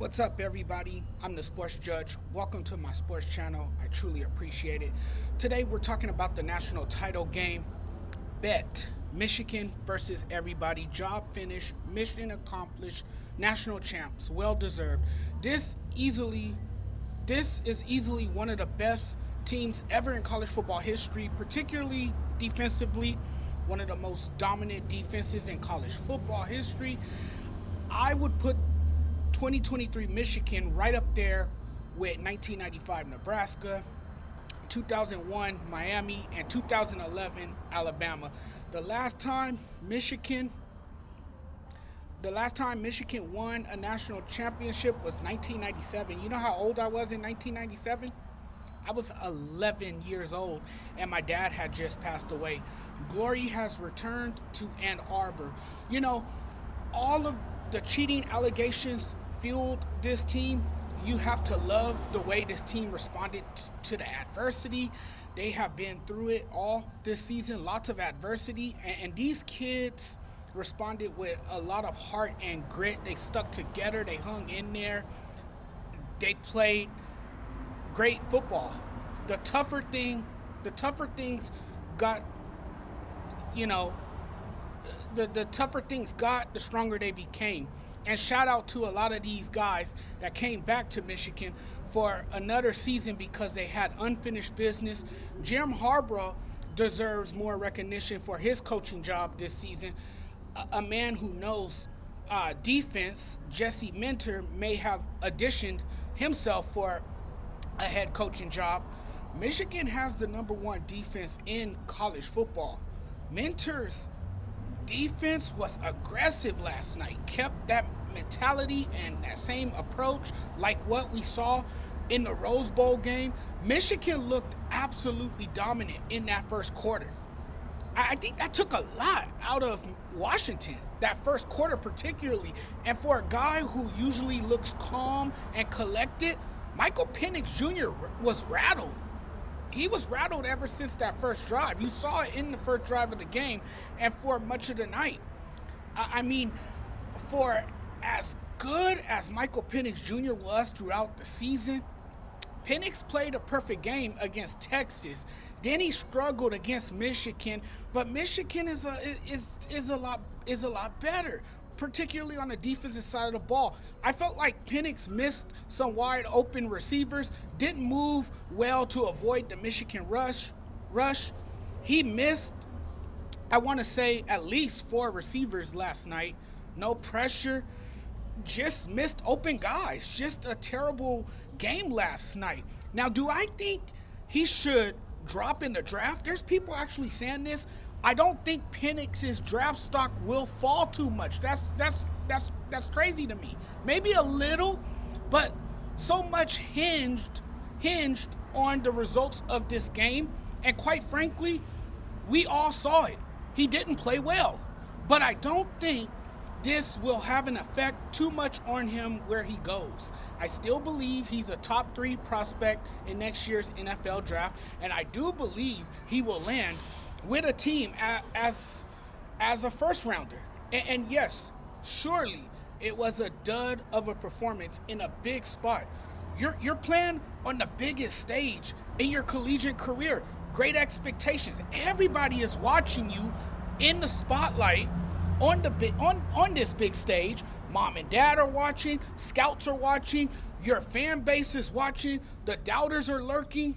What's up, everybody? I'm the Sports Judge. Welcome to my sports channel. I truly appreciate it. Today, we're talking about the national title game. Bet. Michigan versus everybody. Job finished. Mission accomplished. National champs. Well deserved. This is easily one of the best teams ever in college football history, particularly defensively. One of the most dominant defenses in college football history. I would put 2023 Michigan right up there with 1995 Nebraska, 2001 Miami, and 2011 Alabama. The last time Michigan won a national championship was 1997. You know how old I was in 1997? I was 11 years old, and my dad had just passed away. Glory has returned to Ann Arbor. You know, all of the cheating allegations fueled this team. You have to love the way this team responded to the adversity. They have been through it all this season, lots of adversity, and these kids responded with a lot of heart and grit. They stuck together, they hung in there, they played great football. The tougher things got, the tougher things got, the stronger they became. And shout out to a lot of these guys that came back to Michigan for another season because they had unfinished business. Jim Harbaugh deserves more recognition for his coaching job this season. A man who knows defense, Jesse Minter, may have auditioned himself for a head coaching job. Michigan has the number one defense in college football. Minter's defense was aggressive last night, kept that mentality and that same approach like what we saw in the Rose Bowl game. Michigan looked absolutely dominant in that first quarter. I think that took a lot out of Washington, that first quarter particularly. And for a guy who usually looks calm and collected, Michael Penix Jr. was rattled. He was rattled ever since that first drive. You saw it in the first drive of the game and for much of the night. I mean, for as good as Michael Penix Jr. was throughout the season, Penix played a perfect game against Texas. Then he struggled against Michigan, but Michigan is a lot better, particularly on the defensive side of the ball. I felt like Penix missed some wide open receivers, didn't move well to avoid the Michigan rush. He missed, I want to say, at least 4 receivers last night. No pressure, just missed open guys. Just a terrible game last night. Now, do I think he should drop in the draft? There's people actually saying this. I don't think Penix's draft stock will fall too much. That's crazy to me. Maybe a little, but so much hinged on the results of this game. And quite frankly, we all saw it. He didn't play well, but I don't think this will have an effect too much on him where he goes. I still believe he's a top 3 prospect in next year's NFL draft, and I do believe he will land with a team as a first rounder. And yes, surely it was a dud of a performance in a big spot. You're playing on the biggest stage in your collegiate career. Great expectations. Everybody is watching you in the spotlight on this big stage. Mom and dad are watching, scouts are watching, your fan base is watching, the doubters are lurking,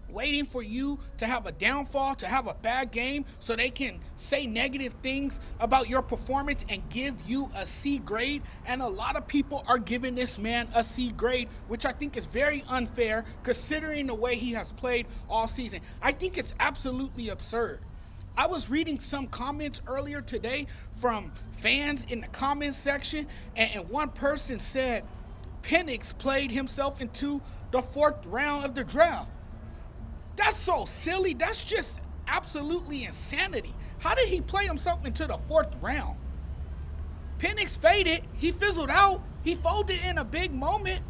waiting for you to have a downfall, to have a bad game, so they can say negative things about your performance and give you a C grade. And a lot of people are giving this man a C grade, which I think is very unfair considering the way he has played all season. I think it's absolutely absurd. I was reading some comments earlier today from fans in the comments section, and one person said Penix played himself into the 4th round of the draft. That's so silly. That's just absolutely insanity. How did he play himself into the 4th round? Penix faded. He fizzled out. He folded in a big moment.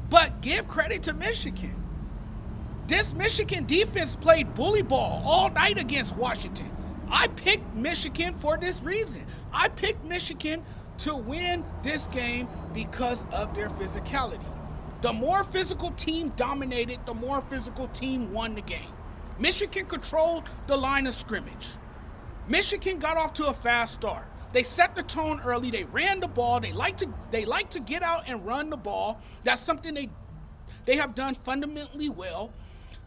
But give credit to Michigan. This Michigan defense played bully ball all night against Washington. I picked Michigan for this reason. I picked Michigan to win this game because of their physicality. The more physical team dominated, the more physical team won the game. Michigan controlled the line of scrimmage. Michigan got off to a fast start. They set the tone early. They ran the ball. They like to get out and run the ball. That's something they have done fundamentally well.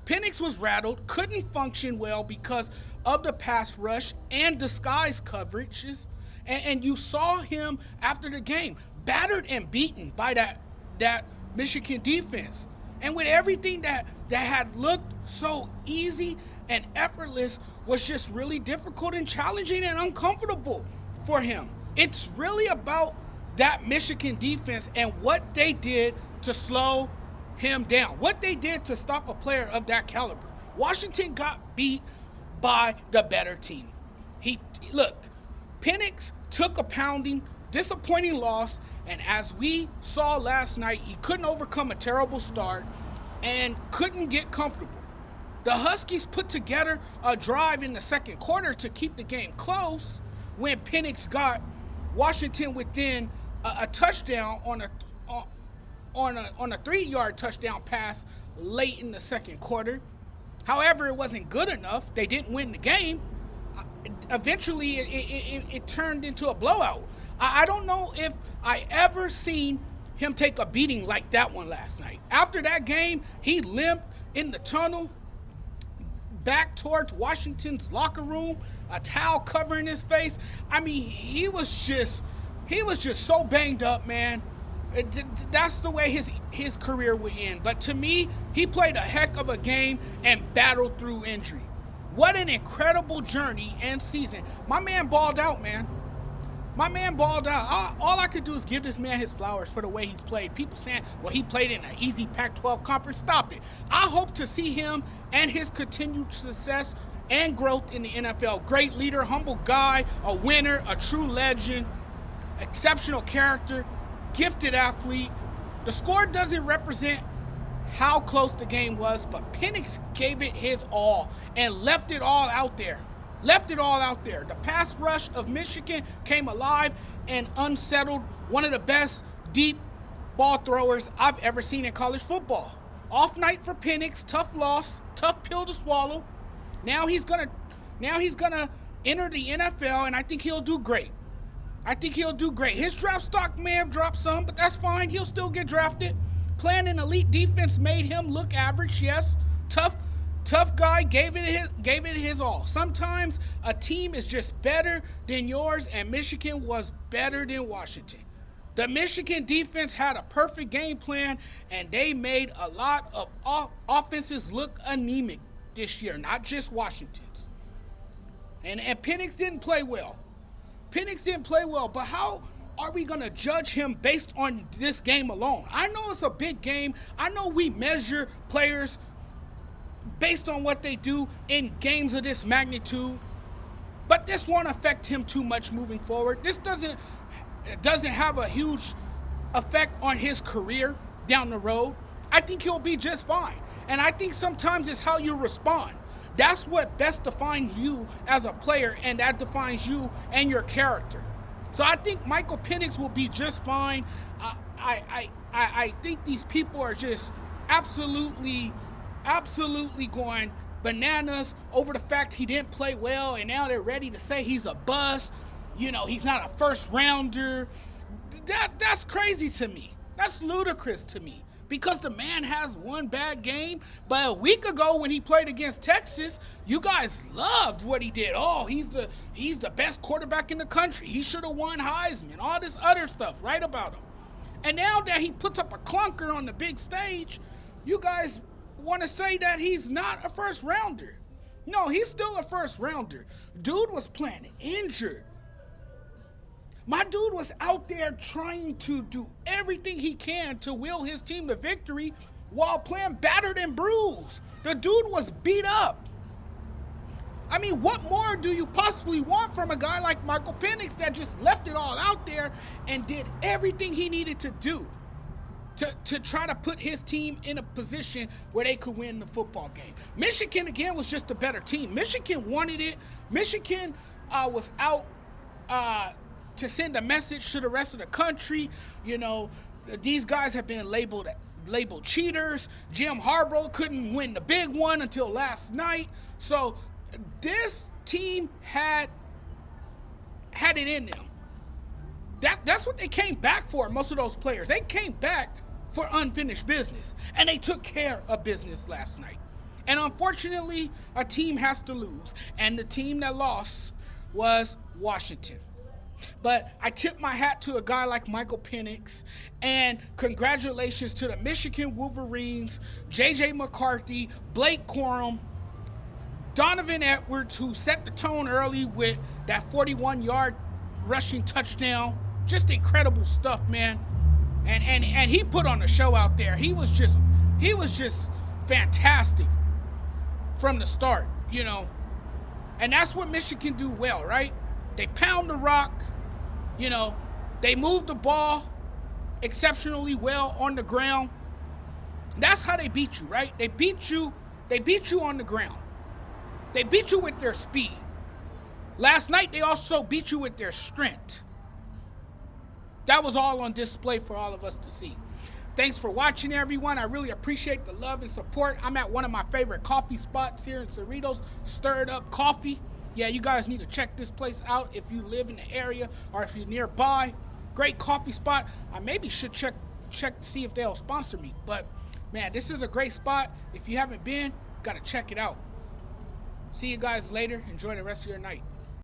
Penix was rattled, couldn't function well because of the pass rush and disguise coverages. And you saw him after the game, battered and beaten by that Michigan defense. And with everything that had looked so easy and effortless was just really difficult and challenging and uncomfortable for him. It's really about that Michigan defense and what they did to slow him down, what they did to stop a player of that caliber. Washington got beat by the better team. Penix took a pounding, disappointing loss, and as we saw last night, he couldn't overcome a terrible start and couldn't get comfortable. The Huskies put together a drive in the second quarter to keep the game close when Penix got Washington within a touchdown on a 3-yard touchdown pass late in the second quarter. However, it wasn't good enough. They didn't win the game. Eventually, it turned into a blowout. I don't know if I ever seen him take a beating like that one last night. After that game, he limped in the tunnel back towards Washington's locker room, a towel covering his face. I mean, he was just so banged up, man. That's the way his career would end. But to me, he played a heck of a game and battled through injury. What an incredible journey and season. My man balled out, man. My man balled out. All I could do is give this man his flowers for the way he's played. People saying, well, he played in an easy Pac-12 conference. Stop it. I hope to see him and his continued success and growth in the NFL. Great leader, humble guy, a winner, a true legend, exceptional character, gifted athlete. The score doesn't represent how close the game was, but Penix gave it his all and left it all out there. The pass rush of Michigan came alive and unsettled one of the best deep ball throwers I've ever seen in college football. Off night for Penix, tough loss, tough pill to swallow. Now he's gonna enter the NFL, and I think he'll do great. His draft stock may have dropped some, but that's fine. He'll still get drafted. Playing an elite defense made him look average, yes. Tough guy, gave it his all. Sometimes a team is just better than yours, and Michigan was better than Washington. The Michigan defense had a perfect game plan, and they made a lot of offenses look anemic this year, not just Washington's. And Penix didn't play well. But how are we going to judge him based on this game alone? I know it's a big game. I know we measure players based on what they do in games of this magnitude, but this won't affect him too much moving forward. This doesn't have a huge effect on his career down the road. I think he'll be just fine. And I think sometimes it's how you respond. That's what best defines you as a player, and that defines you and your character. So I think Michael Penix will be just fine. I think these people are just absolutely going bananas over the fact he didn't play well, and now they're ready to say he's a bust. You know, he's not a first rounder. That's crazy to me. That's ludicrous to me, because the man has one bad game. But a week ago when he played against Texas, you guys loved what he did. Oh, he's the best quarterback in the country. He should have won Heisman. All this other stuff, right, about him. And now that he puts up a clunker on the big stage, you guys want to say that he's not a first rounder. No, he's still a first rounder. Dude was playing injured. My dude was out there trying to do everything he can to will his team to victory while playing battered and bruised. The dude was beat up. I mean, what more do you possibly want from a guy like Michael Penix that just left it all out there and did everything he needed to do to try to put his team in a position where they could win the football game? Michigan, again, was just a better team. Michigan wanted it. Michigan was out to send a message to the rest of the country. You know, these guys have been labeled cheaters. Jim Harbaugh couldn't win the big one until last night. So this team had it in them. That's what they came back for, most of those players. They came back for unfinished business, and they took care of business last night. And unfortunately, a team has to lose, and the team that lost was Washington. But I tip my hat to a guy like Michael Penix, and congratulations to the Michigan Wolverines, J.J. McCarthy, Blake Corum, Donovan Edwards, who set the tone early with that 41-yard rushing touchdown. Just incredible stuff, man. And he put on a show out there. He was just fantastic from the start, you know. And that's what Michigan do well, right? They pound the rock, you know. They move the ball exceptionally well on the ground. That's how they beat you, right? They beat you on the ground. They beat you with their speed. Last night, they also beat you with their strength. That was all on display for all of us to see. Thanks for watching, everyone. I really appreciate the love and support. I'm at one of my favorite coffee spots here in Cerritos, Stirred Up Coffee. Yeah, you guys need to check this place out if you live in the area or if you're nearby. Great coffee spot. I maybe should check to see if they'll sponsor me. But, man, this is a great spot. If you haven't been, got to check it out. See you guys later. Enjoy the rest of your night.